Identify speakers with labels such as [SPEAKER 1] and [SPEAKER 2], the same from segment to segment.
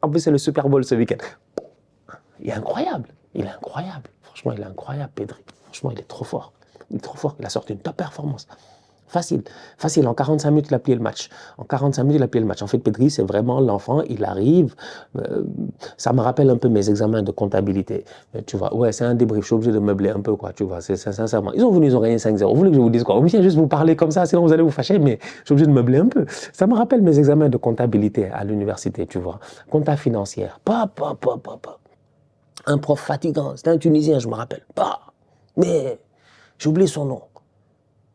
[SPEAKER 1] En plus, c'est le Super Bowl ce week-end. Il est incroyable. Il est incroyable. Franchement, il est incroyable, Pedri. Franchement, il est trop fort. Il est trop fort. Il a sorti une top performance. Facile, facile. En 45 minutes, il a plié le match. En 45 minutes, il a plié le match. En fait, Pedri, c'est vraiment l'enfant. Il arrive. Ça me rappelle un peu mes examens de comptabilité. Tu vois, ouais, c'est un débrief. Je suis obligé de meubler un peu, quoi. Tu vois, c'est sincèrement. Ils ont gagné 5-0. Vous voulez que je vous dise quoi? Ou bien juste vous parler comme ça, sinon vous allez vous fâcher, mais je suis obligé de meubler un peu. Ça me rappelle mes examens de comptabilité à l'université, tu vois. Compta financière. Un prof fatigant. C'était un Tunisien, je me rappelle. Mais j'ai oublié son nom.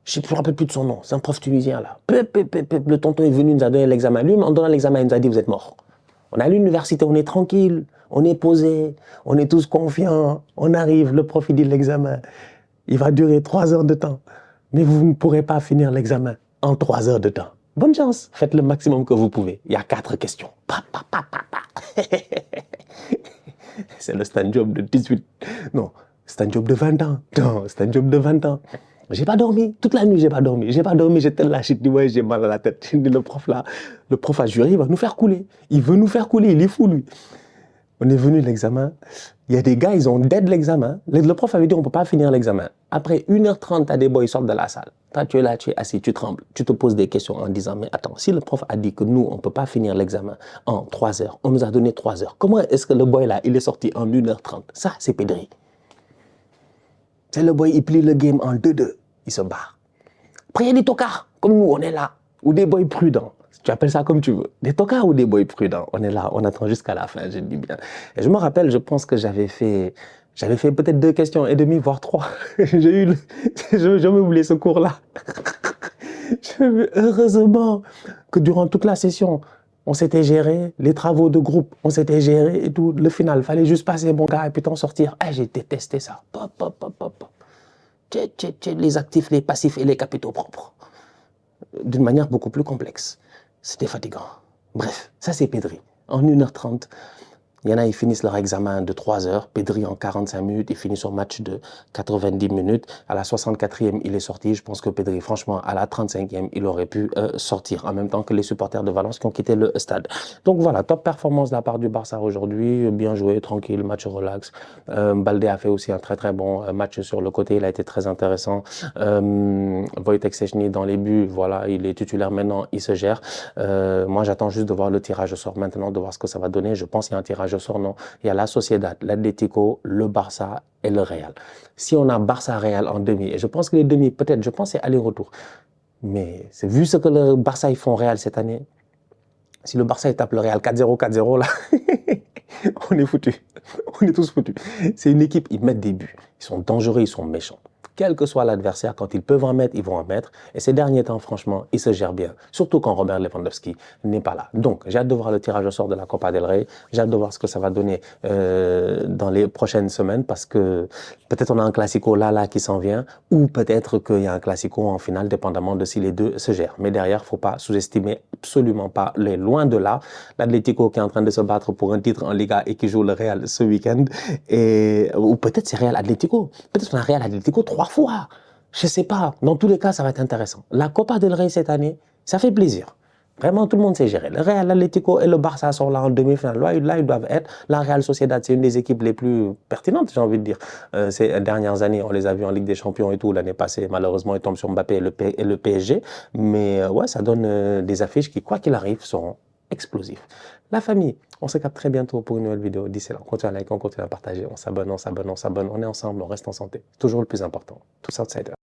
[SPEAKER 1] Je ne me rappelle plus de son nom. C'est un prof tunisien, là. Le tonton est venu, nous a donné l'examen. Lui, en donnant l'examen, il nous a dit, vous êtes mort. On est à l'université, on est tranquille, on est posé, on est tous confiants. On arrive, le prof, il dit l'examen. Il va durer 3 heures de temps. Mais vous ne pourrez pas finir l'examen en 3 heures de temps. Bonne chance. Faites le maximum que vous pouvez. Il y a 4 questions. C'est le stand-job de 18. Non, stand-job de 20 ans. Non, stand-job de 20 ans. J'ai pas dormi. Toute la nuit, j'ai pas dormi. J'ai pas dormi, j'étais là, j'ai dit, ouais, j'ai mal à la tête. J'ai dit, le prof là, le prof a juré, il va nous faire couler. Il veut nous faire couler, il est fou, lui. On est venu l'examen. Il y a des gars, ils ont dead l'examen. Le prof avait dit, on ne peut pas finir l'examen. Après 1h30, tu as des boys, ils sortent de la salle. Toi, tu es là, tu es assis, tu trembles. Tu te poses des questions en disant, mais attends, si le prof a dit que nous, on ne peut pas finir l'examen en 3 heures, on nous a donné 3 heures. Comment est-ce que le boy là, il est sorti en 1h30? Ça, c'est Pedri. C'est le boy, il plie le game en 2-2. Il se barre. Après, il y a des tocards, comme nous, on est là. Ou des boys prudents. Tu appelles ça comme tu veux. Des tocards ou des boys prudents. On est là, on attend jusqu'à la fin, je dis bien. Et je me rappelle, je pense que j'avais fait peut-être 2 questions et demie, voire 3. J'ai eu je me oublié ce cours-là. Heureusement que durant toute la session, on s'était géré, les travaux de groupe, on s'était géré et tout. Le final, il fallait juste passer, mon gars, et puis t'en sortir. Ah, j'ai détesté ça. Les actifs, les passifs et les capitaux propres. D'une manière beaucoup plus complexe. C'était fatigant. Bref, ça c'est Pedri. En 1h30, il y en a, ils finissent leur examen de 3 heures. Pedri en 45 minutes, il finit son match de 90 minutes. À la 64e, il est sorti. Je pense que Pedri, franchement, à la 35e, il aurait pu sortir en même temps que les supporters de Valence qui ont quitté le stade. Donc voilà, top performance de la part du Barça aujourd'hui. Bien joué, tranquille, match relax. Baldé a fait aussi un très très bon match sur le côté. Il a été très intéressant. Wojtek Szczęsny dans les buts, voilà, il est titulaire maintenant, il se gère. Moi, j'attends juste de voir le tirage au sort maintenant, de voir ce que ça va donner. Je pense qu'il y a un tirage au sort, non. Il y a la Sociedad, l'Atlético, le Barça et le Real. Si on a Barça-Real en demi, et je pense que les demi, peut-être, je pense c'est aller-retour. Mais c'est vu ce que le Barça ils font Real cette année. Si le Barça il tape le Real 4-0, 4-0 là, on est foutus. On est tous foutus. C'est une équipe, ils mettent des buts. Ils sont dangereux, ils sont méchants. Quel que soit l'adversaire, quand ils peuvent en mettre, ils vont en mettre. Et ces derniers temps, franchement, ils se gèrent bien. Surtout quand Robert Lewandowski n'est pas là. Donc, j'ai hâte de voir le tirage au sort de la Copa del Rey. J'ai hâte de voir ce que ça va donner dans les prochaines semaines parce que peut-être on a un classico là qui s'en vient ou peut-être qu'il y a un classico en finale, dépendamment de si les deux se gèrent. Mais derrière, il ne faut pas sous-estimer absolument pas les loin de là. L'Atlético qui est en train de se battre pour un titre en Liga et qui joue le Real ce week-end. Ou peut-être c'est Real Atlético. Peut-être qu'on a Real Atlético 3 fois. Je ne sais pas. Dans tous les cas, ça va être intéressant. La Copa del Rey cette année, ça fait plaisir. Vraiment, tout le monde sait gérer. Le Real Atlético et le Barça sont là en demi-finale. Là, ils doivent être. La Real Sociedad, c'est une des équipes les plus pertinentes, j'ai envie de dire. Ces dernières années, on les a vus en Ligue des Champions et tout. L'année passée, malheureusement, ils tombent sur Mbappé et le PSG. Mais ouais, ça donne des affiches qui, quoi qu'il arrive, seront explosifs. La famille, on se capte très bientôt pour une nouvelle vidéo. D'ici là, on continue à liker, on continue à partager, on s'abonne, on est ensemble, on reste en santé. Toujours le plus important. Tous outsiders.